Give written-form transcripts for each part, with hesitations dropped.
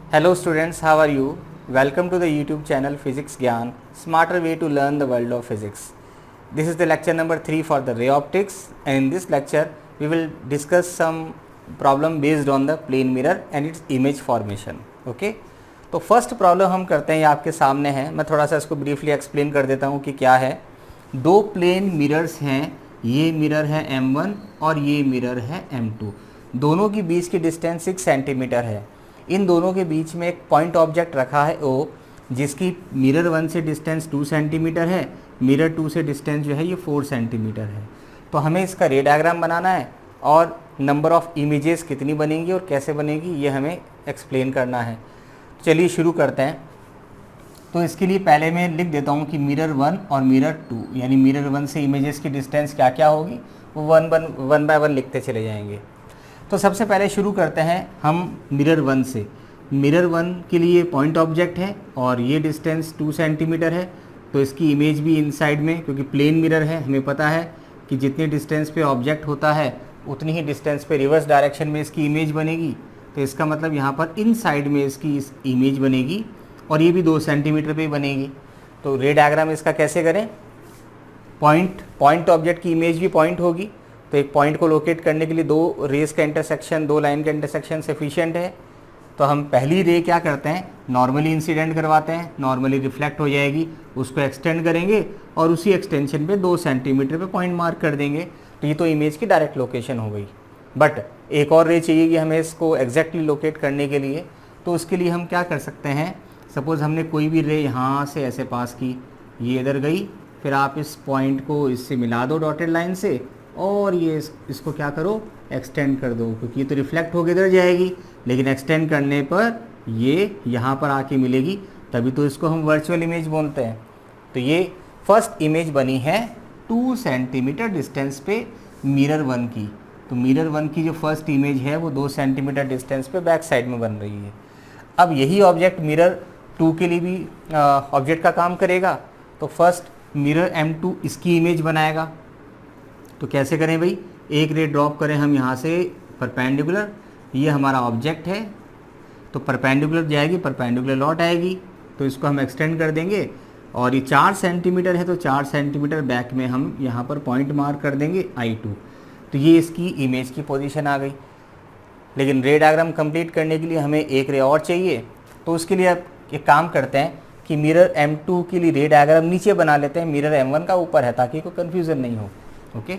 Hello students, how are you? Welcome to the YouTube channel Physics Gyan, smarter way to learn the world of physics. This is the lecture number 3 for the ray optics, and in this lecture we will discuss some problem based on the plane mirror and its image formation. Okay? तो first problem हम करते हैं, ये आपके सामने है। मैं थोड़ा सा इसको ब्रीफली एक्सप्लेन कर देता हूँ कि क्या है। दो प्लेन मिरर्स हैं, ये मिरर है M1 और ये मिरर है M2। दोनों के बीच की डिस्टेंस 6 सेंटीमीटर है। इन दोनों के बीच में एक पॉइंट ऑब्जेक्ट रखा है O, जिसकी मिरर 1 से डिस्टेंस 2 सेंटीमीटर है, मिरर 2 से डिस्टेंस जो है ये 4 सेंटीमीटर है। तो हमें इसका रे डायग्राम बनाना है और नंबर ऑफ़ इमेजेस कितनी बनेंगी और कैसे बनेगी ये हमें एक्सप्लेन करना है। चलिए शुरू करते हैं। तो इसके लिए पहले मैं लिख देता हूँ कि मिरर 1 और मिरर 2, यानी मिरर 1 से इमेजेस की डिस्टेंस क्या क्या होगी वो वन बाय वन लिखते चले जाएंगे। तो सबसे पहले शुरू करते हैं हम मिरर 1 से। मिरर 1 के लिए पॉइंट ऑब्जेक्ट है और ये डिस्टेंस 2 सेंटीमीटर है, तो इसकी इमेज भी इनसाइड में, क्योंकि प्लेन मिरर है, हमें पता है कि जितनी डिस्टेंस पे ऑब्जेक्ट होता है उतनी ही डिस्टेंस पे रिवर्स डायरेक्शन में इसकी इमेज बनेगी। तो इसका मतलब यहाँ पर इनसाइड में इसकी इस इमेज बनेगी और ये भी 2 सेंटीमीटर पे बनेगी। तो रे डायग्राम इसका कैसे करें? पॉइंट ऑब्जेक्ट की इमेज भी पॉइंट होगी, तो एक पॉइंट को लोकेट करने के लिए दो रेस का इंटरसेक्शन, दो लाइन का इंटरसेक्शन सफिशिएंट है। तो हम पहली रे क्या करते हैं, नॉर्मली इंसिडेंट करवाते हैं, नॉर्मली रिफ्लेक्ट हो जाएगी, उसको एक्सटेंड करेंगे और उसी एक्सटेंशन पे 2 सेंटीमीटर पे पॉइंट मार्क कर देंगे। तो ये तो इमेज की डायरेक्ट लोकेशन हो गई। बट एक और रे चाहिए कि हमें इसको एग्जैक्टली लोकेट करने के लिए। तो उसके लिए हम क्या कर सकते हैं, सपोज़ हमने कोई भी रे यहाँ से ऐसे पास की, ये इधर गई, फिर आप इस पॉइंट को इससे मिला दो डॉटेड लाइन से और ये इसको क्या करो, एक्सटेंड कर दो, क्योंकि ये तो रिफ्लेक्ट होकर इधर जाएगी, लेकिन एक्सटेंड करने पर ये यहाँ पर आके मिलेगी, तभी तो इसको हम वर्चुअल इमेज बोलते हैं। तो ये फर्स्ट इमेज बनी है 2 सेंटीमीटर डिस्टेंस पे मिरर 1 की। तो मिरर 1 की जो फर्स्ट इमेज है वो 2 सेंटीमीटर डिस्टेंस पे बैक साइड में बन रही है। अब यही ऑब्जेक्ट मिरर 2 के लिए भी ऑब्जेक्ट का काम करेगा। तो फर्स्ट मिरर M2 इसकी इमेज बनाएगा। तो कैसे करें भाई, एक रे ड्रॉप करें हम यहाँ से परपेंडिकुलर, ये हमारा ऑब्जेक्ट है, तो परपेंडिकुलर जाएगी, परपेंडिकुलर लौट आएगी, तो इसको हम एक्सटेंड कर देंगे और ये 4 सेंटीमीटर है, तो 4 सेंटीमीटर बैक में हम यहाँ पर पॉइंट मार्क कर देंगे I2। तो ये इसकी इमेज की पोजीशन आ गई। लेकिन रे डायग्राम कंप्लीट करने के लिए हमें एक रे और चाहिए। तो उसके लिए अब एक काम करते हैं कि मिरर M2 के लिए रे डायग्राम नीचे बना लेते हैं, मिरर M1 का ऊपर है, ताकि कोई कन्फ्यूज़न नहीं हो। ओके,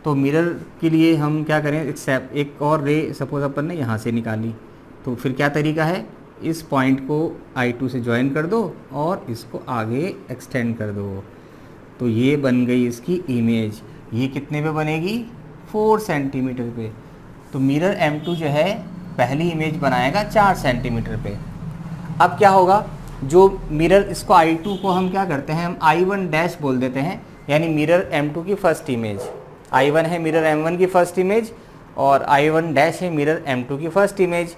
तो मिरर के लिए हम क्या करें, एक और रे सपोज अपन ने यहाँ से निकाली, तो फिर क्या तरीका है, इस पॉइंट को I2 से ज्वाइन कर दो और इसको आगे एक्सटेंड कर दो। तो ये बन गई इसकी इमेज। ये कितने पे बनेगी, 4 सेंटीमीटर पे। तो मिरर M2 जो है पहली इमेज बनाएगा 4 सेंटीमीटर पे। अब क्या होगा, जो मिरर इसको I2 को हम क्या करते हैं, हम I1 डैश बोल देते हैं, यानी मिरर M2 की फर्स्ट इमेज। I1 है मिरर M1 की फर्स्ट इमेज और I1 डैश है मिरर M2 की फर्स्ट इमेज।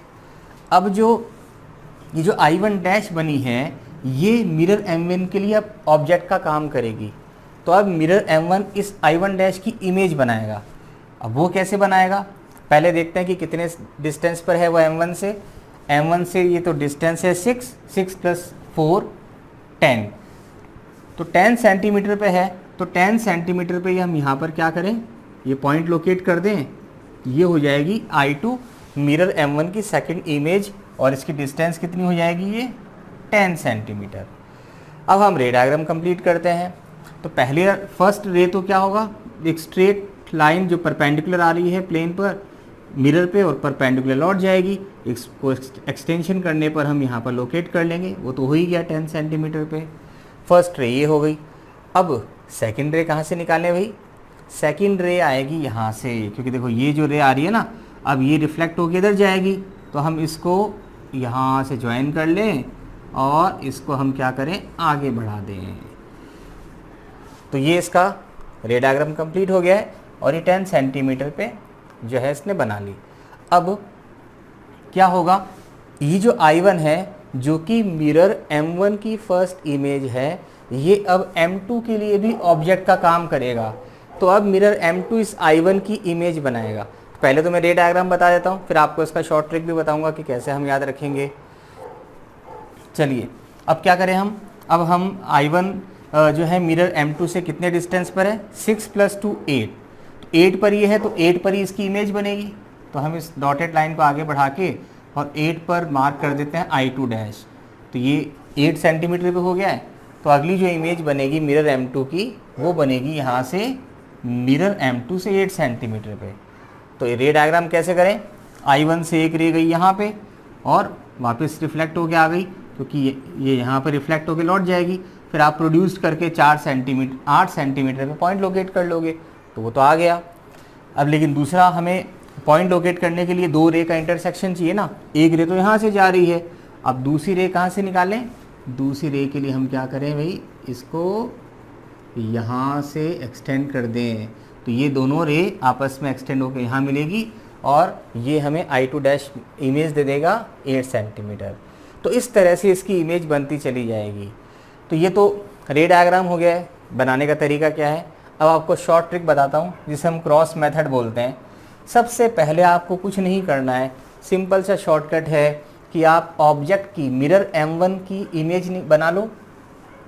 अब ये जो I1 डैश बनी है ये मिरर M1 के लिए अब ऑब्जेक्ट का काम करेगी। तो अब मिरर M1 इस I1 डैश की इमेज बनाएगा। अब वो कैसे बनाएगा, पहले देखते हैं कि कितने डिस्टेंस पर है वो M1 से ये तो डिस्टेंस है 6 + 4 10, तो 10 सेंटीमीटर पे है। तो 10 सेंटीमीटर पे हम यहाँ पर क्या करें, ये पॉइंट लोकेट कर दें, ये हो जाएगी I2 मिरर M1 की सेकंड इमेज और इसकी डिस्टेंस कितनी हो जाएगी, ये 10 सेंटीमीटर। अब हम रे डायग्राम कंप्लीट करते हैं। तो पहले फर्स्ट रे तो क्या होगा, एक स्ट्रेट लाइन जो परपेंडिकुलर आ रही है प्लेन पर मिरर पे और परपेंडिकुलर लौट जाएगी, इसको एक्सटेंशन करने पर हम यहाँ पर लोकेट कर लेंगे, वो तो हो ही गया 10 सेंटीमीटर पे। फर्स्ट रे ये हो गई। अब सेकंड रे कहाँ से निकालें भाई, सेकंड रे आएगी यहाँ से, क्योंकि देखो ये जो रे आ रही है ना, अब ये रिफ्लेक्ट होकर इधर जाएगी, तो हम इसको यहाँ से ज्वाइन कर लें और इसको हम क्या करें, आगे बढ़ा दें। तो ये इसका रे डायग्राम कंप्लीट हो गया है और ये 10 सेंटीमीटर पे जो है इसने बना ली। अब क्या होगा, ये जो I1 है जो कि मिरर M1 की फर्स्ट इमेज है, ये अब M2 के लिए भी ऑब्जेक्ट का काम करेगा। तो अब मिरर M2 इस I1 की इमेज बनाएगा। पहले तो मैं रे डायग्राम बता देता हूँ, फिर आपको इसका शॉर्ट ट्रिक भी बताऊँगा कि कैसे हम याद रखेंगे। चलिए अब क्या करें हम, अब हम I1 जो है मिरर M2 से कितने डिस्टेंस पर है, 6 + 2 8, तो 8 पर ये है तो 8 पर ही इसकी इमेज बनेगी। तो हम इस डॉटेड लाइन को आगे बढ़ा के और 8 पर मार्क कर देते हैं I2 डैश, तो ये 8 सेंटीमीटर पे हो गया है। तो अगली जो इमेज बनेगी मिरर M2 की वो बनेगी यहाँ से मिरर M2 से 8 सेंटीमीटर पे। तो ये रे डायग्राम कैसे करें, I1 से एक रे गई यहाँ पे और वापस रिफ्लेक्ट होके आ गई, क्योंकि ये यहाँ पर रिफ्लेक्ट होके लौट जाएगी। फिर आप प्रोड्यूस करके 8 सेंटीमीटर पे पॉइंट लोकेट कर लोगे, तो वो तो आ गया। अब लेकिन दूसरा हमें पॉइंट लोकेट करने के लिए दो रे का इंटरसेक्शन चाहिए ना, एक रे तो यहाँ से जा रही है, अब दूसरी रे कहाँ से निकालें, दूसरी रे के लिए हम क्या करें भाई, इसको यहाँ से एक्सटेंड कर दें, तो ये दोनों रे आपस में एक्सटेंड होकर यहाँ मिलेगी और ये हमें I2 डैश इमेज दे देगा 8 सेंटीमीटर। तो इस तरह से इसकी इमेज बनती चली जाएगी। तो ये तो रे डायग्राम हो गया है। बनाने का तरीका क्या है, अब आपको शॉर्ट ट्रिक बताता हूँ जिसे हम क्रॉस मेथड बोलते हैं। सबसे पहले आपको कुछ नहीं करना है, सिंपल सा शॉर्टकट है कि आप ऑब्जेक्ट की मिरर M1 की इमेज बना लो,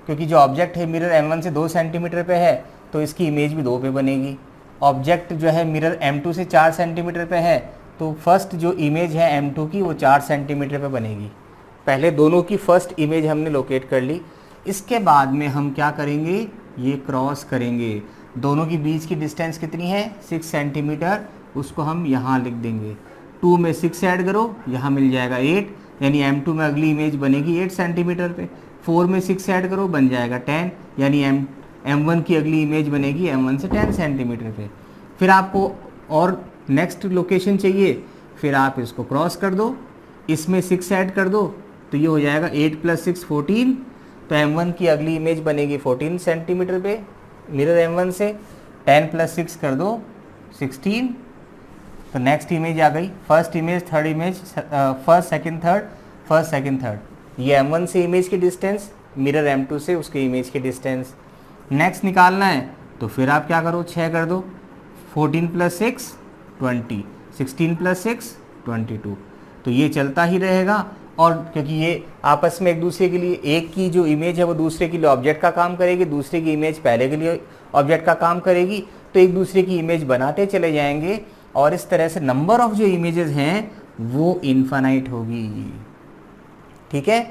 क्योंकि जो ऑब्जेक्ट है मिरर M1 से 2 सेंटीमीटर पे है तो इसकी इमेज भी 2 पे बनेगी। ऑब्जेक्ट जो है मिरर M2 से 4 सेंटीमीटर पे है तो फर्स्ट जो इमेज है M2 की वो 4 सेंटीमीटर पे बनेगी। पहले दोनों की फर्स्ट इमेज हमने लोकेट कर ली। इसके बाद में हम क्या करेंगे, ये क्रॉस करेंगे। दोनों की बीच की डिस्टेंस कितनी है, 6 सेंटीमीटर, उसको हम यहाँ लिख देंगे। 2 में 6 ऐड करो, यहाँ मिल जाएगा 8, यानी M2 में अगली इमेज बनेगी 8 सेंटीमीटर पे। 4 में 6 ऐड करो, बन जाएगा 10, यानी M1 की अगली इमेज बनेगी M1 से 10 सेंटीमीटर पे। फिर आपको और नेक्स्ट लोकेशन चाहिए, फिर आप इसको क्रॉस कर दो, इसमें 6 ऐड कर दो, तो ये हो जाएगा 8 + 6 14, तो M1 की अगली इमेज बनेगी 14 सेंटीमीटर पे मिरर M1 से। 10 + 6 कर दो 16, तो नेक्स्ट इमेज आ गई, first image, third image, first second third, first second third. ये M1 से इमेज की डिस्टेंस, मिरर M2 से उसकी इमेज की डिस्टेंस। नेक्स्ट निकालना है तो फिर आप क्या करो, 6 कर दो, 14 + 6 20, 16 + 6 22। तो ये चलता ही रहेगा, और क्योंकि ये आपस में एक दूसरे के लिए, एक की जो इमेज है वो दूसरे के लिए ऑब्जेक्ट का काम करेगी, दूसरे की इमेज पहले के लिए ऑब्जेक्ट का काम करेगी, तो एक दूसरे की इमेज बनाते चले जाएंगे और इस तरह से नंबर ऑफ जो इमेजेस हैं वो इन्फानाइट होगी। ठीक है,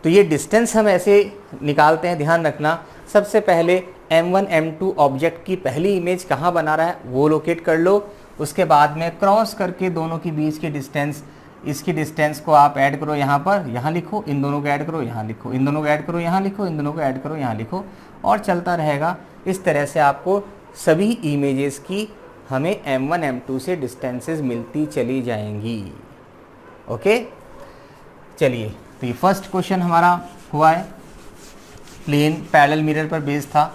तो ये डिस्टेंस हम ऐसे निकालते हैं, ध्यान रखना। सबसे पहले M1 M2 ऑब्जेक्ट की पहली इमेज कहाँ बना रहा है वो लोकेट कर लो, उसके बाद में क्रॉस करके दोनों के बीच की डिस्टेंस, इसकी डिस्टेंस को आप ऐड करो यहाँ पर, यहाँ लिखो, इन दोनों को ऐड करो, यहाँ लिखो, इन दोनों को ऐड करो, यहाँ लिखो, इन दोनों को ऐड करो, यहाँ लिखो, और चलता रहेगा। इस तरह से आपको सभी इमेजेस की हमें M1 M2 से डिस्टेंसेस मिलती चली जाएंगी। ओके, चलिए, तो ये फर्स्ट क्वेश्चन हमारा हुआ है, प्लेन पैरेलल मिरर पर बेस्ड था।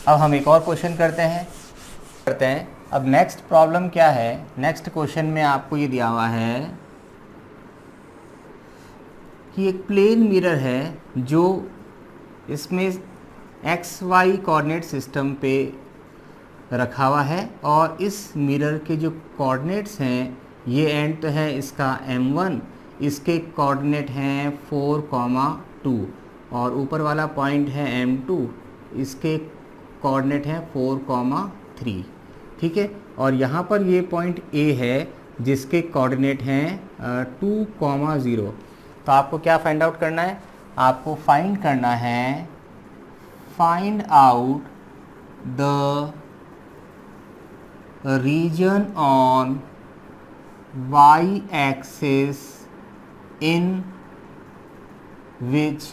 अब हम एक और क्वेश्चन करते हैं। अब नेक्स्ट प्रॉब्लम क्या है, नेक्स्ट क्वेश्चन में आपको ये दिया हुआ है कि एक प्लेन मिरर है जो इसमें XY कोऑर्डिनेट सिस्टम पे रखा हुआ है, और इस मिरर के जो कोऑर्डिनेट्स हैं, ये एंड तो है इसका M1, इसके कोऑर्डिनेट हैं 4,2, और ऊपर वाला पॉइंट है M2, इसके कोऑर्डिनेट हैं 4,3। ठीक है, और यहाँ पर ये पॉइंट A है जिसके कोऑर्डिनेट हैं 2,0। तो आपको क्या फाइंड आउट करना है, आपको फाइंड करना है, find out the region on y axis in which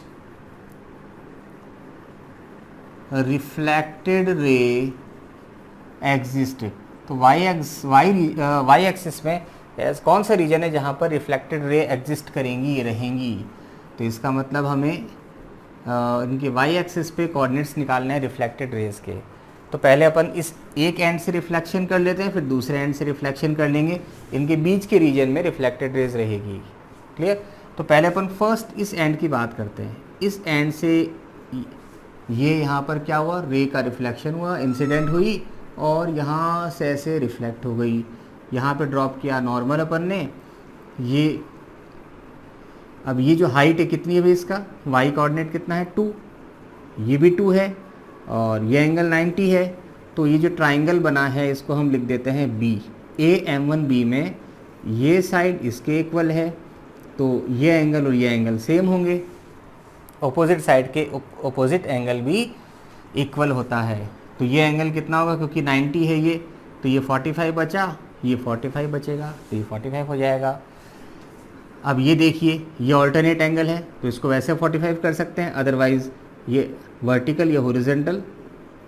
reflected ray existed। तो y एक्सिस में कौन सा रीजन है जहाँ पर रिफ्लेक्टेड रे एग्जिस्ट करेंगी, रहेंगी। तो इसका मतलब हमें इनके y एक्सिस पे कोऑर्डिनेट्स निकालने हैं रिफ्लेक्टेड रेज के। तो पहले अपन इस एक एंड से रिफ्लेक्शन कर लेते हैं, फिर दूसरे एंड से रिफ्लेक्शन कर लेंगे, इनके बीच के रीजन में रिफ्लेक्टेड रेज रहेगी। क्लियर, तो पहले अपन फर्स्ट इस एंड की बात करते हैं। इस एंड से ये यहाँ पर क्या हुआ, रे का रिफ्लेक्शन हुआ, इंसिडेंट हुई, और यहाँ से ऐसे रिफ्लेक्ट हो गई, यहाँ पे ड्रॉप किया नॉर्मल अपन ने, ये अब ये जो हाइट है कितनी है भाई, इसका वाई कोऑर्डिनेट कितना है 2, ये भी 2 है और ये एंगल 90 है। तो ये जो ट्राइंगल बना है इसको हम लिख देते हैं बी। AM1B में ये साइड इसके इक्वल है, तो ये एंगल और ये एंगल सेम होंगे, ऑपोजिट साइड के ऑपोजिट एंगल भी इक्वल होता है। तो ये एंगल कितना होगा, क्योंकि 90 है ये, तो ये 45 बचा, ये 45 बचेगा, तो ये 45 हो जाएगा। अब ये देखिए ये ऑल्टरनेट एंगल है, तो इसको वैसे 45 कर सकते हैं, अदरवाइज़ ये वर्टिकल या हॉरिजॉन्टल,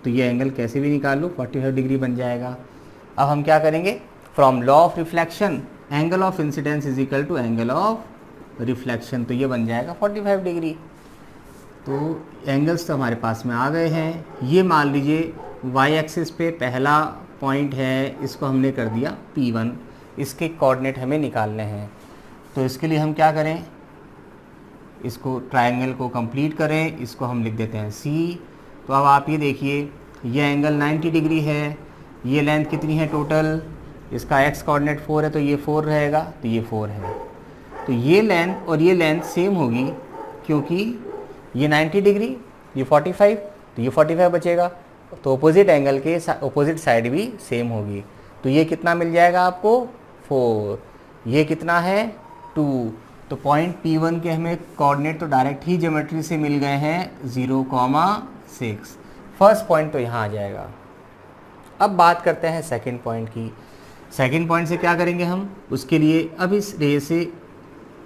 तो ये एंगल कैसे भी निकाल लो 45 डिग्री बन जाएगा। अब हम क्या करेंगे, from law of reflection angle of incidence is equal to angle of reflection, तो ये बन जाएगा 45 डिग्री। तो एंगल्स तो हमारे पास में आ गए हैं। ये मान लीजिए वाई एक्सिस पे पहला पॉइंट है, इसको हमने कर दिया P1, इसके कोऑर्डिनेट हमें निकालने हैं। तो इसके लिए हम क्या करें, इसको ट्रायंगल को कंप्लीट करें, इसको हम लिख देते हैं C। तो अब आप ये देखिए ये एंगल 90 डिग्री है, ये लेंथ कितनी है टोटल, इसका x कोऑर्डिनेट 4 है, तो ये 4 रहेगा, तो ये 4 है। तो ये लेंथ और ये लेंथ सेम होगी, क्योंकि ये 90 डिग्री, ये 45, तो ये 45 बचेगा, तो अपोजिट एंगल के अपोजिट साइड भी सेम होगी। तो ये कितना मिल जाएगा आपको 4, ये कितना है 2। तो पॉइंट P1 के हमें कोऑर्डिनेट तो डायरेक्ट ही ज्योमेट्री से मिल गए हैं 0,6। फर्स्ट पॉइंट तो यहाँ आ जाएगा। अब बात करते हैं सेकंड पॉइंट की। सेकंड पॉइंट से क्या करेंगे हम, उसके लिए अब इस रे से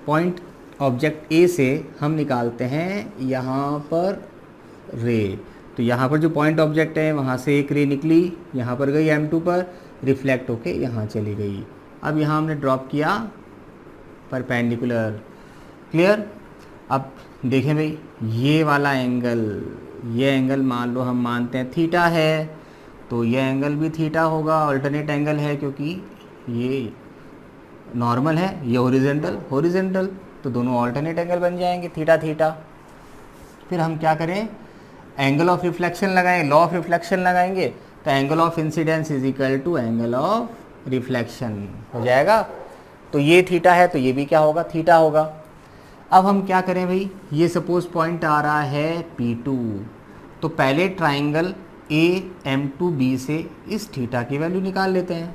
पॉइंट ऑब्जेक्ट A से हम निकालते हैं यहाँ पर रे। तो यहाँ पर जो पॉइंट ऑब्जेक्ट है वहाँ से एक रे निकली, यहाँ पर गई M2 पर, रिफ्लेक्ट होके यहाँ चली गई। अब यहाँ हमने ड्रॉप किया परपेंडिकुलर, क्लियर। अब देखें भाई ये वाला एंगल, ये एंगल मान लो हम मानते हैं थीटा है, तो ये एंगल भी थीटा होगा, अल्टरनेट एंगल है, क्योंकि ये नॉर्मल है, ये हॉरिजॉन्टल हॉरिजॉन्टल, तो दोनों अल्टरनेट एंगल बन जाएंगे थीटा थीटा। फिर हम क्या करें, एंगल ऑफ रिफ्लेक्शन लगाएं, लॉ ऑफ रिफ्लेक्शन लगाएंगे, तो angle of incidence is equal to angle of reflection हो जाएगा। तो ये थीटा है, तो ये भी क्या होगा, थीटा होगा। अब हम क्या करें भाई, ये सपोज पॉइंट आ रहा है P2, तो पहले ट्राइंगल AM2B से इस थीटा की वैल्यू निकाल लेते हैं।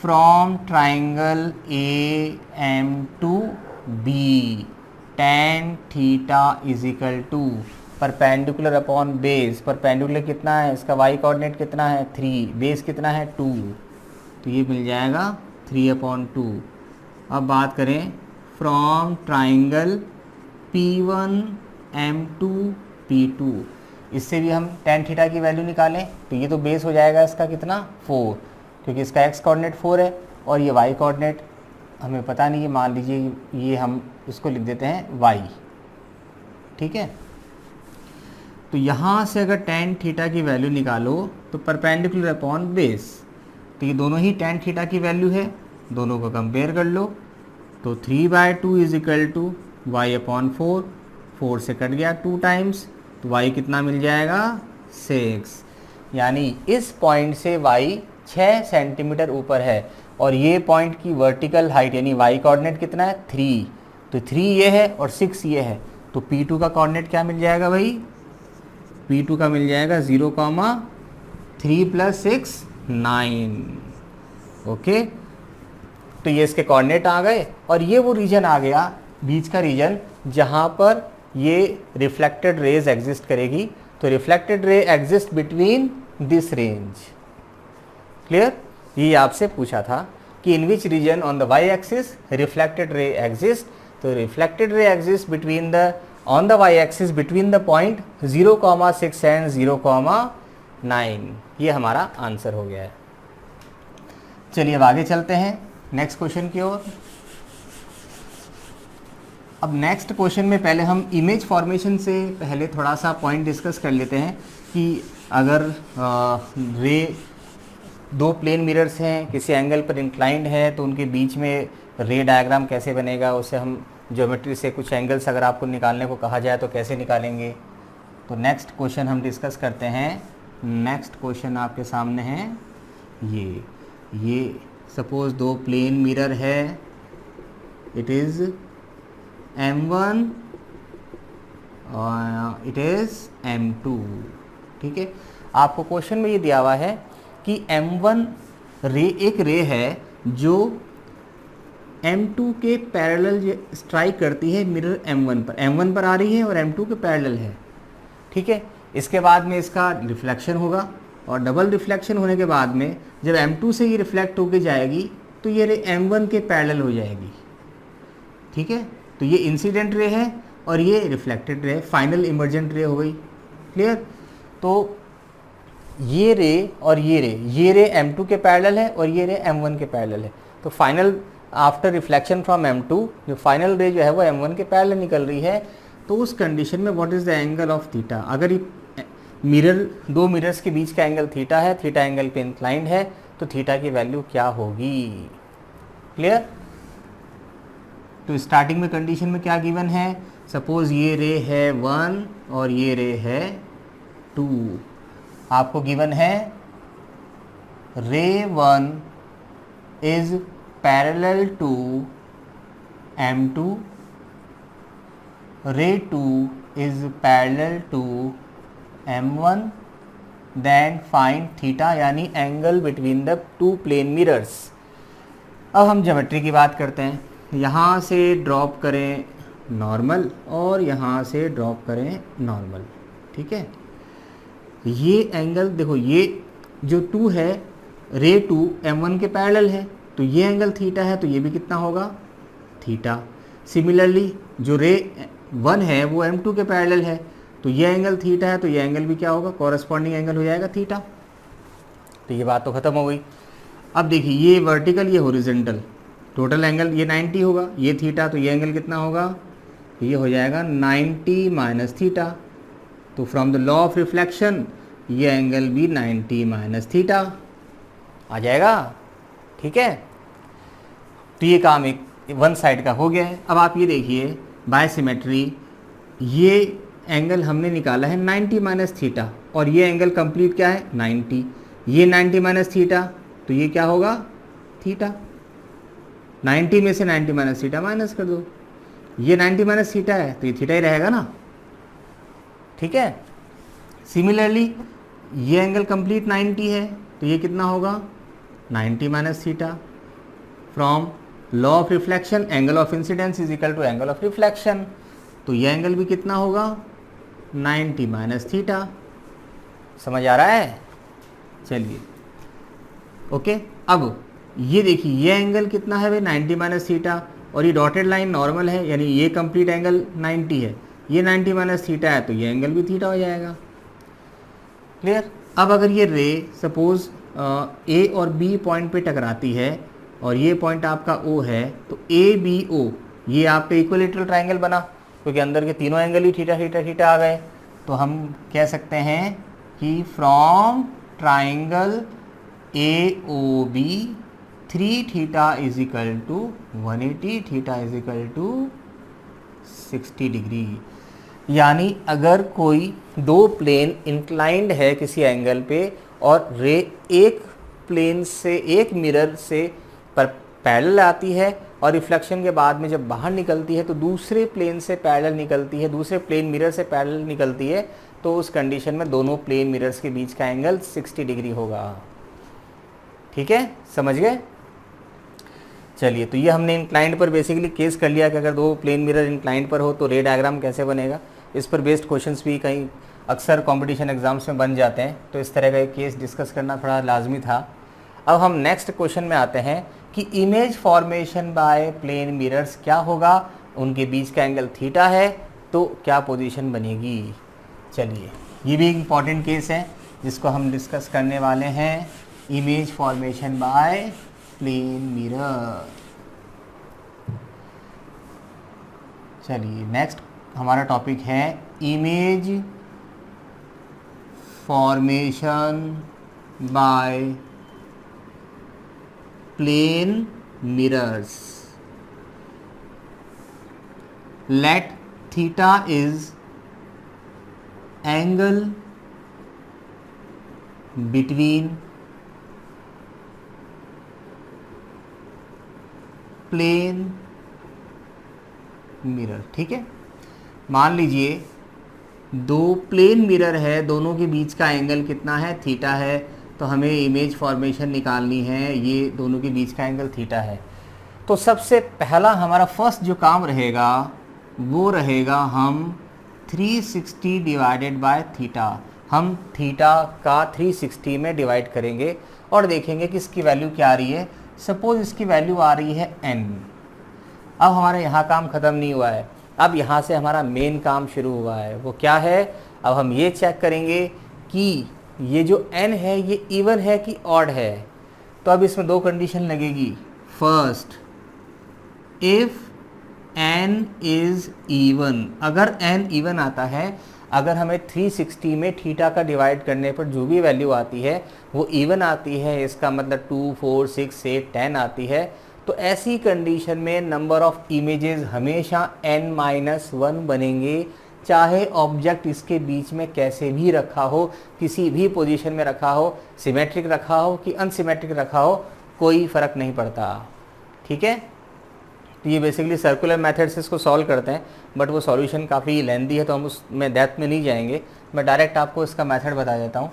From triangle AM2B tan theta is equal to perpendicular upon base. Perpendicular कितना है, इसका y कोऑर्डिनेट कितना है 3, बेस कितना है 2, तो ये मिल जाएगा 3/2। अब बात करें फ्रॉम ट्राइंगल P1M2P2, इससे भी हम tan थीटा की वैल्यू निकालें, तो ये तो बेस हो जाएगा इसका कितना 4, क्योंकि इसका x कोऑर्डिनेट 4 है और ये y कोऑर्डिनेट हमें पता नहीं है, मान लीजिए ये हम इसको लिख देते हैं y, ठीक है। तो यहाँ से अगर tan थीटा की वैल्यू निकालो तो परपेंडिकुलर अपॉन बेस, तो ये दोनों ही tan थीटा की वैल्यू है, दोनों को कंपेयर कर लो। तो 3/2 इज इक्वल टू y/4, 4 से कट गया 2 टाइम्स, तो y कितना मिल जाएगा 6, यानी इस पॉइंट से y 6 सेंटीमीटर ऊपर है और ये पॉइंट की वर्टिकल हाइट यानी y कोऑर्डिनेट कितना है 3, तो 3 ये है और 6 ये है, तो P2 का कोऑर्डिनेट क्या मिल जाएगा भाई, P2 का मिल जाएगा 0,3 + 6 9। ओके, तो ये इसके कोऑर्डिनेट आ गए और ये वो रीजन आ गया, बीच का रीजन जहाँ पर ये रिफ्लेक्टेड रेज एग्जिस्ट करेगी। तो reflected ray exist between this range, clear. ये आपसे पूछा था कि in which region on the y axis reflected ray exist, तो reflected ray exist between the on the y axis between the point 0,6 and 0,9। ये हमारा आंसर हो गया है। चलिए अब आगे चलते हैं नेक्स्ट क्वेश्चन की ओर। अब नेक्स्ट क्वेश्चन में पहले हम इमेज फॉर्मेशन से पहले थोड़ा सा पॉइंट डिस्कस कर लेते हैं कि अगर रे दो प्लेन मिरर्स हैं, किसी एंगल पर इंक्लाइंड है, तो उनके बीच में रे डायग्राम कैसे बनेगा, उसे हम ज्योमेट्री से कुछ एंगल्स अगर आपको निकालने को कहा जाए तो कैसे निकालेंगे। तो नेक्स्ट क्वेश्चन हम डिस्कस करते हैं। नेक्स्ट क्वेश्चन आपके सामने है ये सपोज दो प्लेन मिरर है, it is M1, it is M2। ठीक है, आपको क्वेश्चन में ये दिया हुआ है कि M1 रे एक रे है जो M2 के पैरेलल स्ट्राइक करती है मिरर M1 पर आ रही है और M2 के पैरेलल है। ठीक है, इसके बाद में इसका रिफ्लेक्शन होगा और डबल रिफ्लेक्शन होने के बाद में जब M2 से ये रिफ्लेक्ट होके जाएगी तो ये रे M1 के पैरेलल हो जाएगी। ठीक है, तो ये इंसिडेंट रे है और ये रिफ्लेक्टेड रे, फाइनल इमर्जेंट रे हो गई। क्लियर? तो ये रे और ये रे M2 के पैरेलल है और ये रे M1 के पैरेलल है। तो final after reflection from M2 जो फाइनल रे जो है वो M1 के पैरेलल निकल रही है। तो उस कंडीशन में what is the angle of theta? अगर ये दो मिरर्स के बीच का एंगल थीटा है, थीटा एंगल पे इंक्लाइंड है, तो थीटा की वैल्यू क्या होगी? क्लियर? तो स्टार्टिंग में कंडीशन में क्या गिवन है? सपोज ये रे है 1 और ये रे है 2। आपको गिवन है रे 1 is parallel to M2, ray 2 is parallel to M1, then find theta यानी angle between the two plane mirrors. अब हम ज्योमेट्री की बात करते हैं। यहाँ से ड्रॉप करें नॉर्मल और यहाँ से ड्रॉप करें नॉर्मल। ठीक है, ये एंगल देखो, ये जो 2 है रे 2 M1 के पैरेलल है, तो ये एंगल थीटा है, तो ये भी कितना होगा? थीटा। सिमिलरली जो रे 1 है वो M2 के पैरेलल है, तो ये एंगल थीटा है, तो ये एंगल भी क्या होगा? कॉरस्पॉन्डिंग एंगल हो जाएगा थीटा। तो ये बात तो खत्म हो गई। अब देखिए ये वर्टिकल, ये हॉरिजॉन्टल, टोटल एंगल ये 90 होगा, ये थीटा, तो ये एंगल कितना होगा? ये हो जाएगा 90 माइनस थीटा। तो from the law of reflection ये एंगल भी 90 माइनस थीटा आ जाएगा। ठीक है, तो ये काम एक वन साइड का हो गया है। अब आप ये देखिए बाय सिमेट्री, ये एंगल हमने निकाला है 90 माइनस थीटा और ये एंगल कंप्लीट क्या है? 90। ये 90 माइनस थीटा, तो ये क्या होगा? थीटा। 90 में से 90 माइनस थीटा माइनस कर दो, ये 90 माइनस थीटा है तो ये थीटा ही रहेगा ना। ठीक है, सिमिलरली ये एंगल कंप्लीट 90 है, तो ये कितना होगा? 90 minus theta. From law of reflection angle of incidence is equal to angle of reflection, तो ये एंगल भी कितना होगा? 90 माइनस थीटा। समझ आ रहा है? चलिए ओके, अब ये देखिए ये एंगल कितना है भाई? 90 माइनस थीटा, और ये डॉटेड लाइन नॉर्मल है, यानी ये कंप्लीट एंगल 90 है, ये 90 माइनस थीटा है, तो ये एंगल भी थीटा हो जाएगा। क्लियर? अब अगर ये रे सपोज ए और बी पॉइंट पे टकराती है और ये पॉइंट आपका ओ है, तो ए बी ओ ये आपका इक्विलेटरल ट्राइंगल बना, क्योंकि अंदर के तीनों एंगल ही थीटा थीटा थीटा आ गए। तो हम कह सकते हैं कि from triangle A O B 3 theta is equal to 180, theta is equal to 60 degree. यानी अगर कोई दो प्लेन इंक्लाइंड है किसी एंगल पे और रे एक प्लेन से, एक मिरर से पर पैरेलल आती है और रिफ्लेक्शन के बाद में जब बाहर निकलती है तो दूसरे प्लेन से पैरेलल निकलती है, दूसरे प्लेन मिरर से पैरेलल निकलती है, तो उस कंडीशन में दोनों प्लेन मिरर्स के बीच का एंगल 60 डिग्री होगा। ठीक है, समझ गए? चलिए, तो ये हमने इंक्लाइंड पर बेसिकली केस कर लिया कि अगर दो प्लेन मिरर इंक्लाइंड पर हो तो रे डायग्राम कैसे बनेगा। इस पर बेस्ड क्वेश्चंस भी कहीं अक्सर कंपटीशन एग्जाम्स में बन जाते हैं, तो इस तरह का एक केस डिस्कस करना थोड़ा लाजमी था। अब हम नेक्स्ट क्वेश्चन में आते हैं कि image formation by plane mirrors क्या होगा, उनके बीच का एंगल थीटा है, तो क्या पोजीशन बनेगी। चलिए, ये भी एक इम्पॉर्टेंट केस है जिसको हम डिस्कस करने वाले हैं, image formation by plane mirror. चलिए, नेक्स्ट हमारा टॉपिक है image formation by plane mirrors. Let theta is angle between plane mirror. ठीक है, मान लीजिए दो प्लेन मिरर है, दोनों के बीच का एंगल कितना है, थीटा है। तो हमें इमेज फॉर्मेशन निकालनी है, ये दोनों के बीच का एंगल थीटा है। तो सबसे पहला हमारा फर्स्ट जो काम रहेगा वो रहेगा हम 360 डिवाइडेड बाय थीटा, हम थीटा का 360 में डिवाइड करेंगे और देखेंगे कि इसकी वैल्यू क्या आ रही है। सपोज इसकी वैल्यू आ रही है n। अब हमारा यहाँ काम ख़त्म नहीं हुआ है, अब यहाँ से हमारा मेन काम शुरू हुआ है। वो क्या है, अब हम ये चेक करेंगे कि ये जो n है ये इवन है कि ऑड है। तो अब इसमें दो कंडीशन लगेगी। First, if n is even, अगर n इवन आता है, अगर हमें 360 में थीटा का डिवाइड करने पर जो भी वैल्यू आती है वो इवन आती है, इसका मतलब 2, 4, 6, 8, 10 आती है, तो ऐसी कंडीशन में नंबर ऑफ इमेजेस हमेशा n-1 बनेंगे, चाहे ऑब्जेक्ट इसके बीच में कैसे भी रखा हो, किसी भी पोजीशन में रखा हो, सिमेट्रिक रखा हो कि अनसिमेट्रिक रखा हो, कोई फ़र्क नहीं पड़ता। ठीक है, तो ये बेसिकली सर्कुलर मेथड से इसको सॉल्व करते हैं, बट वो सॉल्यूशन काफ़ी लेंथी है तो हम उसमें डेप्थ में नहीं जाएंगे। मैं डायरेक्ट आपको इसका मेथड बता देता हूँ।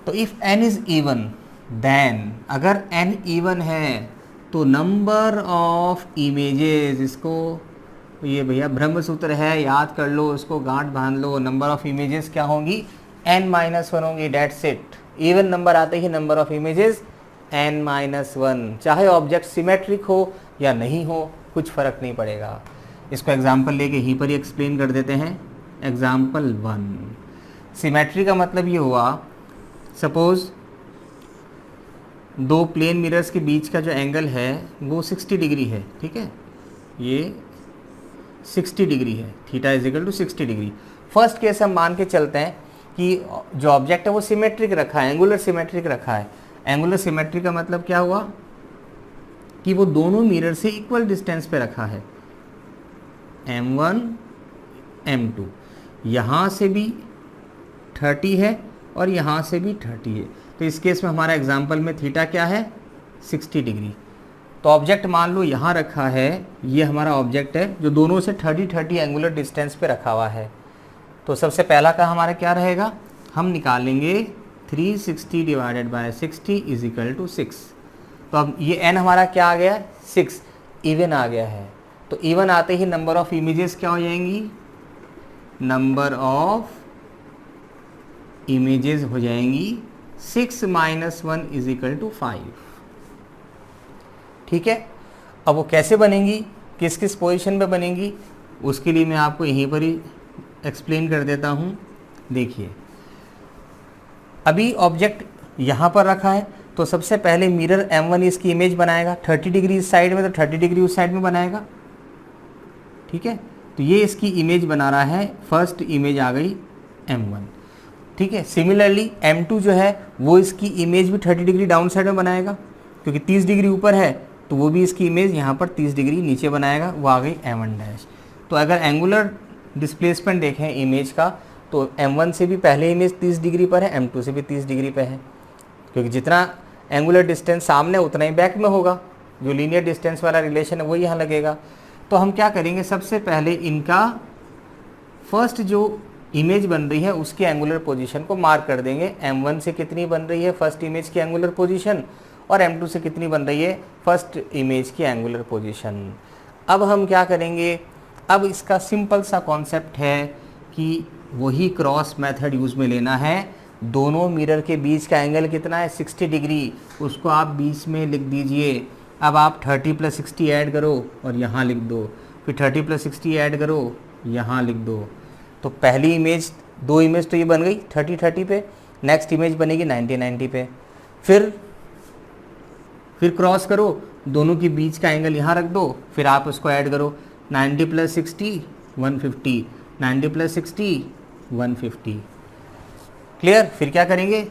तो if n is even then, अगर n इवन है तो नंबर ऑफ इमेजेस, इसको ये भैया ब्रह्म सूत्र है, याद कर लो, इसको गांठ बांध लो। नंबर ऑफ इमेजेस क्या होंगी, n-1 होंगी, डेट्स इट। इवन नंबर आते ही नंबर ऑफ इमेजेस n-1, चाहे ऑब्जेक्ट सिमेट्रिक हो या नहीं हो, कुछ फ़र्क नहीं पड़ेगा। इसको एग्जाम्पल लेके यहीं पर ही एक्सप्लेन कर देते हैं। एग्जाम्पल 1, सिमेट्री का मतलब ये हुआ, सपोज़ दो प्लेन मिरर्स के बीच का जो एंगल है वो 60 डिग्री है। ठीक है, ये 60 डिग्री है, theta is equal to 60 degree. First case हम मान के चलते हैं कि जो ऑब्जेक्ट है वो सिमेट्रिक रखा है, एंगुलर सिमेट्रिक रखा है। एंगुलर सिमेट्रिक का मतलब क्या हुआ कि वो दोनों मिरर से इक्वल डिस्टेंस पे रखा है, m1 m2, यहाँ से भी 30 है और यहाँ से भी 30 है। तो इस केस में हमारा एग्जाम्पल में थीटा क्या है, 60 डिग्री। तो ऑब्जेक्ट मान लो यहाँ रखा है, ये हमारा ऑब्जेक्ट है जो दोनों से 30 एंगुलर डिस्टेंस पे रखा हुआ है। तो सबसे पहला का हमारा क्या रहेगा, हम निकालेंगे 360 divided by 60 is equal to 6। तो अब ये n हमारा क्या आ गया, 6, इवन आ गया है। तो इवन आते ही नंबर ऑफ इमेजेस क्या हो जाएंगी, नंबर ऑफ इमेजेस हो जाएंगी 6 - 1 इज इक्वल टू 5। ठीक है, अब वो कैसे बनेंगी, किस किस पोजीशन पे बनेंगी, उसके लिए मैं आपको यहीं पर ही एक्सप्लेन कर देता हूँ। देखिए, अभी ऑब्जेक्ट यहाँ पर रखा है, तो सबसे पहले मिरर m1 इसकी इमेज बनाएगा, 30 डिग्री इस साइड में तो 30 डिग्री उस साइड में बनाएगा। ठीक है, तो ये इसकी इमेज बना रहा है, फर्स्ट इमेज आ गई m1। ठीक है, सिमिलरली m2 जो है वो इसकी इमेज भी 30 डिग्री डाउन साइड में बनाएगा, क्योंकि 30 डिग्री ऊपर है तो वो भी इसकी इमेज यहाँ पर 30 डिग्री नीचे बनाएगा, वो आ गई m1'। तो अगर एंगुलर डिस्प्लेसमेंट देखें इमेज का, तो m1 से भी पहले इमेज 30 डिग्री पर है, m2 से भी 30 डिग्री पर है, क्योंकि जितना एंगुलर डिस्टेंस सामने उतना ही बैक में होगा, जो लीनियर डिस्टेंस वाला रिलेशन है वो यहाँ लगेगा। तो हम क्या करेंगे, सबसे पहले इनका फर्स्ट जो इमेज बन रही है उसकी एंगुलर पोजीशन को मार्क कर देंगे। m1 से कितनी बन रही है फर्स्ट इमेज की एंगुलर पोजीशन, और m2 से कितनी बन रही है फर्स्ट इमेज की एंगुलर पोजीशन। अब हम क्या करेंगे, अब इसका सिंपल सा कॉन्सेप्ट है कि वही क्रॉस मेथड यूज़ में लेना है। दोनों मिरर के बीच का एंगल कितना है, 60 डिग्री, उसको आप बीच में लिख दीजिए। अब आप 30 + 60 ऐड करो और यहाँ लिख दो, फिर 30 + 60 ऐड करो, यहाँ लिख दो। तो पहली इमेज, दो इमेज तो ये बन गई 30 पे, नेक्स्ट इमेज बनेगी 90 पे। फिर क्रॉस करो, दोनों के बीच का एंगल यहाँ रख दो, फिर आप उसको ऐड करो, 90 + 60 150, 90 + 60 150। क्लियर। फिर क्या करेंगे,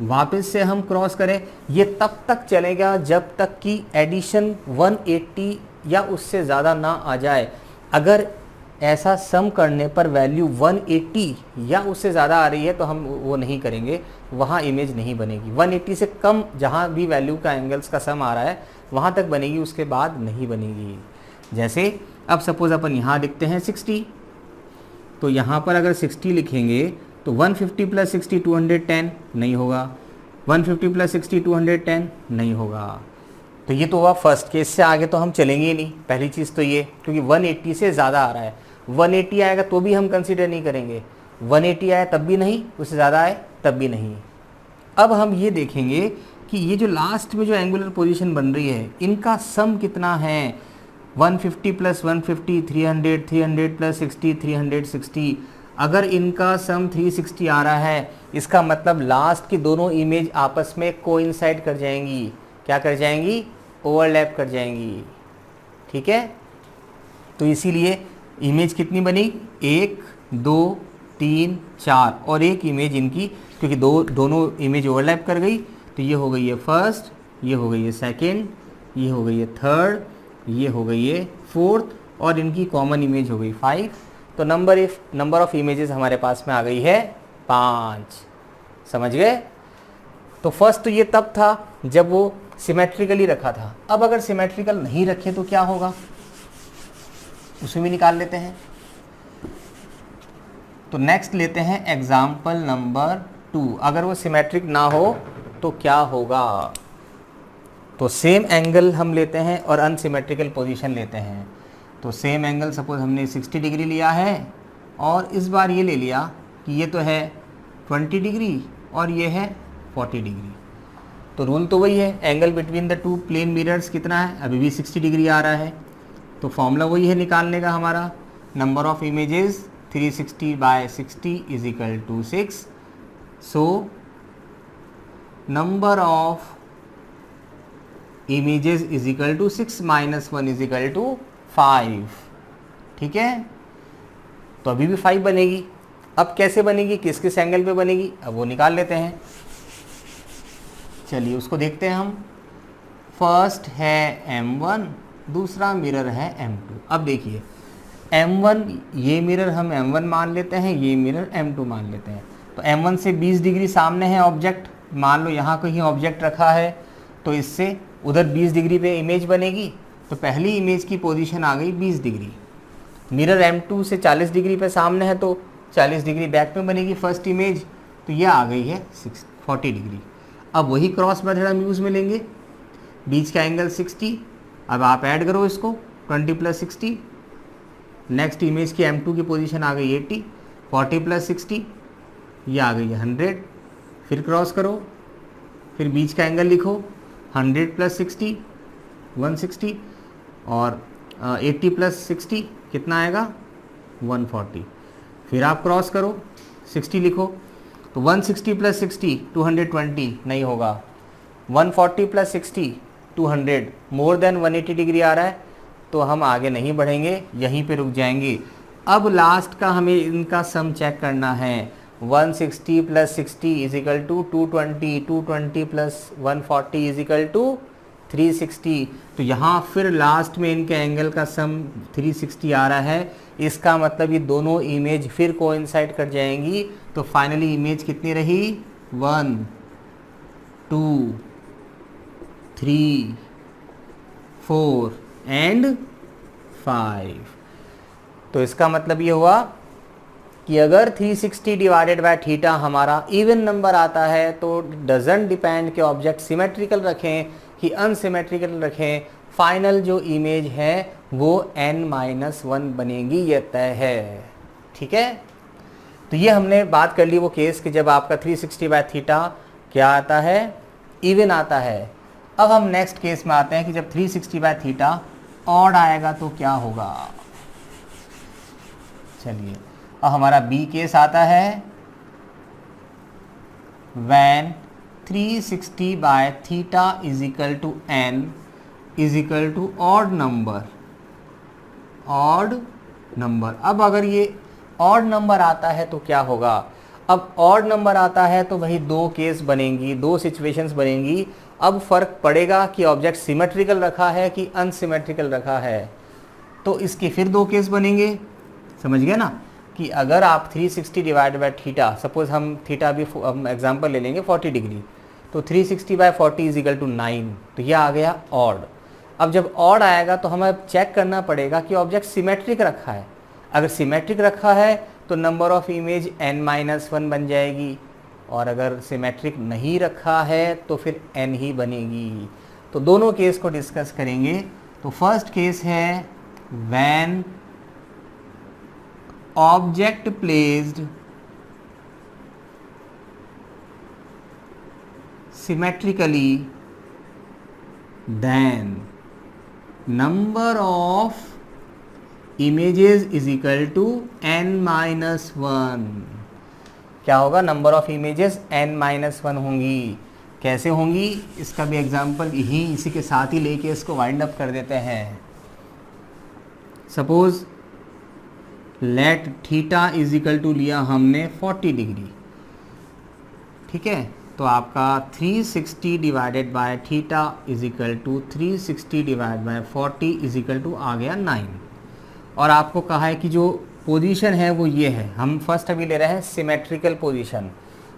वापस से हम क्रॉस करें। ये तब तक चलेगा जब तक कि एडिशन 180 या उससे ज़्यादा ना आ जाए। अगर ऐसा सम करने पर वैल्यू 180 या उससे ज़्यादा आ रही है तो हम वो नहीं करेंगे, वहाँ इमेज नहीं बनेगी। 180 से कम जहाँ भी वैल्यू का एंगल्स का सम आ रहा है वहाँ तक बनेगी, उसके बाद नहीं बनेगी। जैसे अब सपोज अपन यहाँ लिखते हैं 60, तो यहाँ पर अगर 60 लिखेंगे तो 150 प्लस 60 210 नहीं होगा, 150 प्लस 60 210 नहीं होगा। तो ये तो हुआ फर्स्ट केस। से आगे तो हम चलेंगे ही नहीं, पहली चीज़ तो ये, क्योंकि 180 से ज़्यादा आ रहा है। 180 आएगा तो भी हम कंसीडर नहीं करेंगे, 180 आए तब भी नहीं, उससे ज़्यादा आए तब भी नहीं। अब हम ये देखेंगे कि ये जो लास्ट में जो एंगुलर पोजीशन बन रही है इनका सम कितना है। 150 प्लस 150 300, 300 प्लस 60 360। अगर इनका सम 360 आ रहा है, इसका मतलब लास्ट की दोनों इमेज आपस में कोइंसाइड कर जाएंगी। क्या कर जाएंगी? ओवरलैप कर जाएंगी। ठीक है, तो इसीलिए इमेज कितनी बनी? 1 2 3 4 और एक इमेज इनकी, क्योंकि दोनों इमेज ओवरलैप कर गई, तो ये हो गई है फर्स्ट, ये हो गई है सेकंड, ये हो गई है थर्ड, ये हो गई है फोर्थ, और इनकी कॉमन इमेज हो गई 5। तो नंबर ऑफ इमेजेस हमारे पास में आ गई है 5। समझ गए? तो फर्स्ट तो ये तब था जब वो सिमेट्रिकली रखा था। अब अगर सिमेट्रिकल नहीं रखे तो क्या होगा, उसे भी निकाल लेते हैं। तो नेक्स्ट लेते हैं एग्जाम्पल नंबर 2। अगर वो सिमेट्रिक ना हो तो क्या होगा? तो सेम एंगल हम लेते हैं और अनसिमेट्रिकल पोजीशन लेते हैं। तो सेम एंगल सपोज हमने 60 डिग्री लिया है, और इस बार ये ले लिया कि ये तो है 20 डिग्री और ये है 40 डिग्री। तो रूल तो वही है, angle between the two plane mirrors कितना है? अभी भी 60 डिग्री आ रहा है। तो फॉर्मूला वही है निकालने का हमारा, number of images 360 by 60 is equal to 6। So number of images is equal to 6 minus 1 is equal to 5। ठीक है, तो अभी भी 5 बनेगी। अब कैसे बनेगी, किस किस एंगल पे बनेगी, अब वो निकाल लेते हैं। चलिए उसको देखते हैं हम। फर्स्ट है M1, दूसरा मिरर है M2। अब देखिए M1, ये मिरर हम M1 मान लेते हैं, ये मिरर M2 मान लेते हैं। तो M1 से 20 डिग्री सामने है ऑब्जेक्ट, मान लो यहाँ कहीं ऑब्जेक्ट रखा है, तो इससे उधर 20 डिग्री पे इमेज बनेगी। तो पहली इमेज की पोजीशन आ गई 20 डिग्री। मिरर M2 से 40 डिग्री पे सामने है, तो 40 डिग्री बैक में बनेगी फर्स्ट इमेज, तो यह आ गई है 40 डिग्री। अब वही क्रॉस मेथड हम यूज़ में लेंगे, बीच का एंगल 60। अब आप ऐड करो इसको, 20 प्लस 60, नेक्स्ट इमेज की M2 की पोजीशन आ गई 80, 40 प्लस 60 ये आ गई है 100। फिर क्रॉस करो, फिर बीच का एंगल लिखो, 100 प्लस 60 160, और 80 प्लस 60 कितना आएगा? 140। फिर आप क्रॉस करो, 60 लिखो, तो 160 प्लस 60 220 नहीं होगा, 140 प्लस 60 200 मोर देन 180 डिग्री आ रहा है, तो हम आगे नहीं बढ़ेंगे, यहीं पे रुक जाएंगे। अब लास्ट का हमें इनका सम चेक करना है। 160 plus 60 is equal to 220, 220 plus 140 is equal to 360। तो यहाँ फिर लास्ट में इनके एंगल का सम 360 आ रहा है, इसका मतलब ये दोनों इमेज फिर कोइंसाइड कर जाएंगी। तो फाइनली इमेज कितनी रही? 1 2 3 4 एंड 5। तो इसका मतलब ये हुआ कि अगर 360 डिवाइडेड बाय थीटा हमारा इवन नंबर आता है, तो डजंट डिपेंड कि ऑब्जेक्ट सिमेट्रिकल रखें कि अनसिमेट्रिकल रखें, फाइनल जो इमेज है वो n-1 बनेगी, ये तय है। ठीक है, तो ये हमने बात कर ली वो केस कि जब आपका 360 बाय थीटा क्या आता है? इवन आता है। अब हम नेक्स्ट केस में आते हैं कि जब 360 बाय थीटा ऑड आएगा तो क्या होगा। चलिए अब हमारा बी केस आता है, when 360 by theta is equal to n is equal to odd number. अब अगर ये ऑड नंबर आता है तो क्या होगा? अब ऑड नंबर आता है तो वही दो केस बनेंगी, दो सिचुएशंस बनेंगी। अब फर्क पड़ेगा कि ऑब्जेक्ट सिमेट्रिकल रखा है कि अनसिमेट्रिकल रखा है, तो इसके फिर दो केस बनेंगे। समझ गए ना कि अगर आप 360 डिवाइड बाय थीटा, सपोज हम थीटा भी हम एग्जांपल ले लेंगे 40 डिग्री, तो 360 बाय 40 इज इक्वल टू 9, तो यह आ गया ऑड। अब जब ऑड आएगा तो हमें चेक करना पड़ेगा कि ऑब्जेक्ट सिमेट्रिक रखा है। अगर सिमेट्रिक रखा है तो नंबर ऑफ इमेज n-1 बन जाएगी, और अगर सिमेट्रिक नहीं रखा है तो फिर n ही बनेगी। तो दोनों केस को डिस्कस करेंगे। तो फर्स्ट केस है when object placed symmetrically, then number of images is equal to n-1। क्या होगा? नंबर ऑफ इमेजेस n-1 होंगी। कैसे होंगी इसका भी एग्जाम्पल यही इसी के साथ ही लेके इसको वाइंड अप कर देते हैं। Suppose let theta is equal to लिया हमने 40 डिग्री, ठीक है, तो आपका 360 divided by theta is equal to 360 divide by 40 is equal to आ गया 9। और आपको कहा है कि जो पोजीशन है वो ये है। हम फर्स्ट अभी ले रहे हैं सिमेट्रिकल पोजीशन।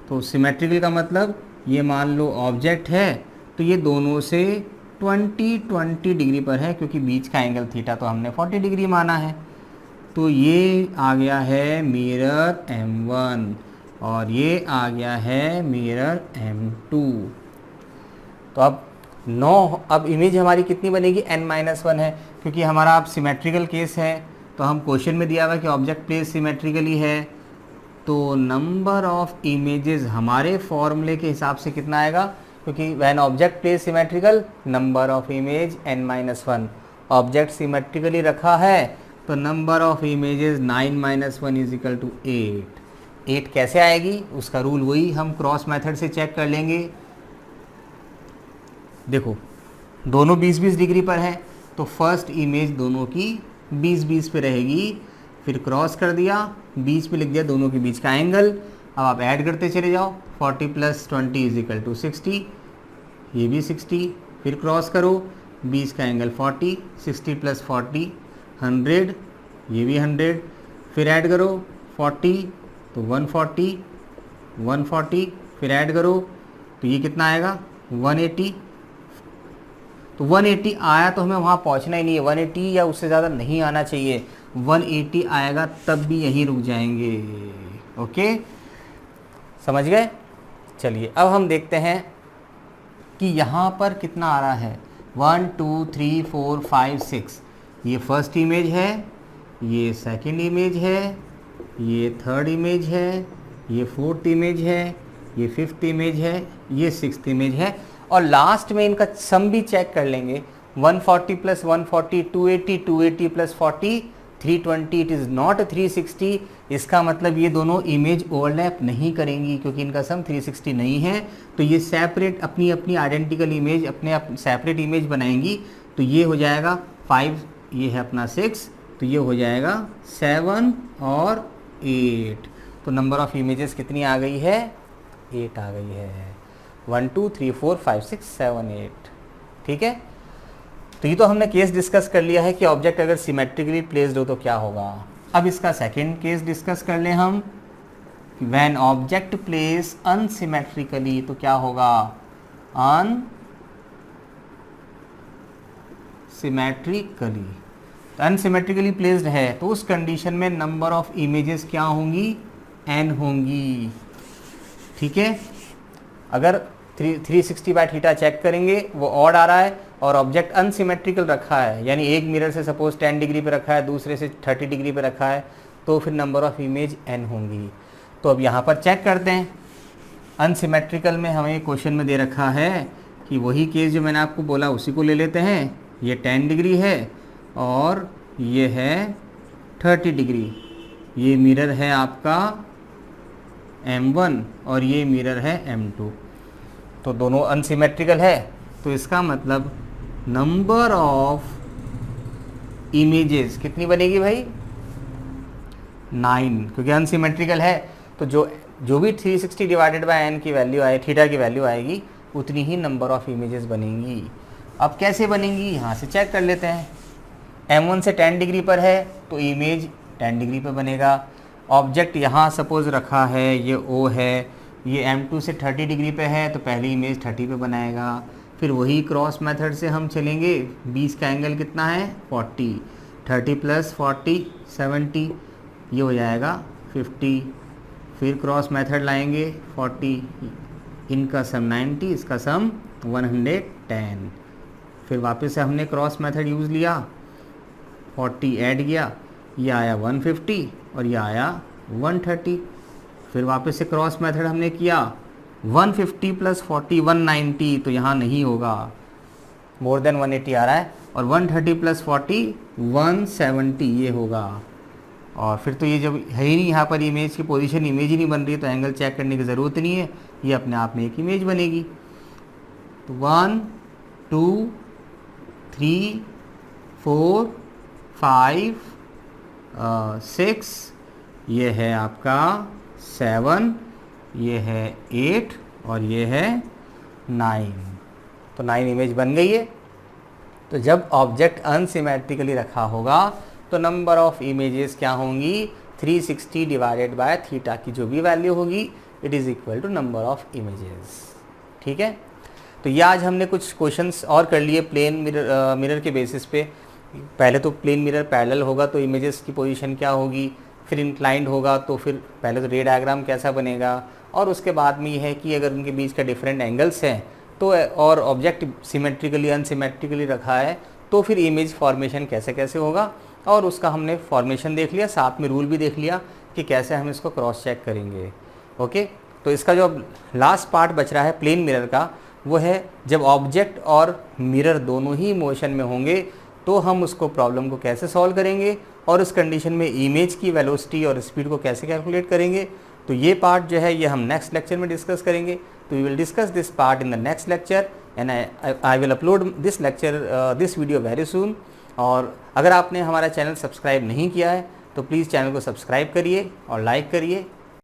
तो सिमेट्रिकल का मतलब ये मान लो ऑब्जेक्ट है तो ये दोनों से 20 डिग्री पर है, क्योंकि बीच का एंगल थीटा तो हमने 40 डिग्री माना है। तो ये आ गया है मिरर M1 और ये आ गया है मिरर M2। तो अब इमेज हमारी कितनी बनेगी? n-1 है, क्योंकि हमारा अब सिमेट्रिकल केस है। तो हम क्वेश्चन में दिया हुआ कि ऑब्जेक्ट प्लेस सिमेट्रिकली है, तो नंबर ऑफ इमेजेस हमारे फॉर्मूले के हिसाब से कितना आएगा? क्योंकि when object place symmetrical number of image n-1। Object symmetrically रखा है तो number of images 9-1 is equal to 8 कैसे आएगी? उसका रूल वही हम क्रॉस मेथड से चेक कर लेंगे। देखो दोनों 20-20 डिग्री पर है तो फर्स्ट इमेज दोनों की 20-20 पे रहेगी, फिर क्रॉस कर दिया, बीच में लिख दिया दोनों के बीच का एंगल। अब आप ऐड करते चले जाओ, 40 + 20 इज इक्वल टू 60, ये भी 60, फिर क्रॉस करो, बीच का एंगल 40, 60 + 40 100, ये भी 100, फिर ऐड करो 40 तो 140, 140 फिर ऐड करो तो ये कितना आएगा? 180। तो 180 आया तो हमें वहाँ पहुँचना ही नहीं है, 180 या उससे ज़्यादा नहीं आना चाहिए। 180 आएगा तब भी यहीं रुक जाएंगे। ओके, समझ गए? चलिए अब हम देखते हैं कि यहाँ पर कितना आ रहा है। 1 2 3 4 5 6 ये फर्स्ट इमेज है, ये सेकंड इमेज है, ये थर्ड इमेज है, ये फोर्थ इमेज है, ये फिफ्थ इमेज है, ये सिक्स्थ इमेज है। और लास्ट में इनका सम भी चेक कर लेंगे। 140 + 140 280, 280 + 40 320, इट इज़ नॉट 360। इसका मतलब ये दोनों इमेज ओवरलैप नहीं करेंगी क्योंकि इनका सम 360 नहीं है। तो ये सेपरेट अपनी अपनी आइडेंटिकल इमेज अपने सेपरेट इमेज बनाएंगी। तो ये हो जाएगा 5, ये है अपना 6, तो ये हो जाएगा 7 और 8। तो नंबर ऑफ इमेजेस कितनी आ गई है? 8 आ गई है। 1 2 3 4 5 6 7 8। ठीक है, तो ये तो हमने केस डिस्कस कर लिया है कि ऑब्जेक्ट अगर सिमेट्रिकली प्लेस्ड हो तो क्या होगा। अब इसका सेकंड केस डिस्कस कर लें हम। व्हेन ऑब्जेक्ट प्लेस अनसिमेट्रिकली तो क्या होगा? अनसिमेट्रिकली, अनसिमेट्रिकली प्लेस्ड है तो उस कंडीशन में नंबर ऑफ इमेजेस क्या होंगी? n होंगी। ठीक है, अगर 360 बाय थीटा चेक करेंगे वो ऑड आ रहा है और ऑब्जेक्ट अनसिमेट्रिकल रखा है, यानी एक मिरर से सपोज 10 डिग्री पे रखा है, दूसरे से 30 डिग्री पे रखा है, तो फिर नंबर ऑफ इमेज n होंगी। तो अब यहाँ पर चेक करते हैं। अनसिमेट्रिकल में हमें क्वेश्चन में दे रखा है कि वही केस जो मैंने आपको बोला उसी को ले लेते हैं। ये 10 डिग्री है और ये है 30 डिग्री। ये मिरर है आपका M1 और ये मिरर है M2। तो दोनों अनसिमेट्रिकल है, तो इसका मतलब नंबर ऑफ इमेजेस कितनी बनेगी भाई? 9, क्योंकि अनसिमेट्रिकल है। तो जो भी 360 डिवाइडेड बाय n की वैल्यू आए, थीटा की वैल्यू आएगी, उतनी ही नंबर ऑफ इमेजेस बनेंगी। अब कैसे बनेंगी यहाँ से चेक कर लेते हैं। M1 से 10 डिग्री पर है तो इमेज 10 डिग्री पर बनेगा। ऑब्जेक्ट यहाँ सपोज रखा है, ये O है, ये M2 से 30 डिग्री पे है तो पहली इमेज 30 पे बनाएगा। फिर वही क्रॉस मेथड से हम चलेंगे, बीच का एंगल कितना है 40, 30 + 40 70, ये हो जाएगा 50। फिर क्रॉस मेथड लाएंगे 40, इनका सम 90, इसका सम 110। फिर वापस से हमने क्रॉस मेथड यूज़ लिया, 40 ऐड किया, ये आया 150 और ये आया 130। फिर वापस से क्रॉस मेथड हमने किया, 150 + 40 190, तो यहाँ नहीं होगा, मोर देन 180 आ रहा है, और 130 + 40 170 ये होगा। और फिर तो ये जब है ही नहीं यहाँ पर इमेज की पोजीशन, इमेज ही नहीं बन रही है, तो एंगल चेक करने की ज़रूरत नहीं है, ये अपने आप में एक इमेज बनेगी। तो 1 2 3 4 5 6, ये है आपका 7, ये है 8 और ये है 9। तो 9 इमेज बन गई है। तो जब ऑब्जेक्ट अनसिमेट्रिकली रखा होगा तो नंबर ऑफ इमेजेस क्या होंगी, 360 डिवाइडेड बाय थीटा की जो भी वैल्यू होगी, it is equal to number of images. ठीक है, तो ये आज हमने कुछ क्वेश्चंस और कर लिए प्लेन मिरर के बेसिस पे। पहले तो प्लेन मिरर पैरेलल होगा तो इमेजेस की पोजीशन क्या होगी, फिर इंक्लाइंड होगा तो फिर पहले तो रे डायग्राम कैसा बनेगा, और उसके बाद में ये है कि अगर उनके बीच का डिफरेंट एंगल्स हैं तो और ऑब्जेक्ट सिमेट्रिकली अनसिमेट्रिकली रखा है तो फिर इमेज फॉर्मेशन कैसे कैसे होगा, और उसका हमने फॉर्मेशन देख लिया, साथ में रूल भी देख लिया कि कैसे हम इसको क्रॉस चेक करेंगे। ओके, तो इसका जो लास्ट पार्ट बच रहा है प्लेन मिरर का, वो है जब ऑब्जेक्ट और मिरर दोनों ही मोशन में होंगे तो हम उसको प्रॉब्लम को कैसे सॉल्व करेंगे, और उस कंडीशन में इमेज की वेलोसिटी और स्पीड को कैसे कैलकुलेट करेंगे। तो ये पार्ट जो है ये हम नेक्स्ट लेक्चर में डिस्कस करेंगे। तो we will discuss this part in the next lecture, and I will upload this lecture this video very soon. और अगर आपने हमारा चैनल सब्सक्राइब नहीं किया है तो प्लीज़ चैनल को सब्सक्राइब करिए और लाइक करिए।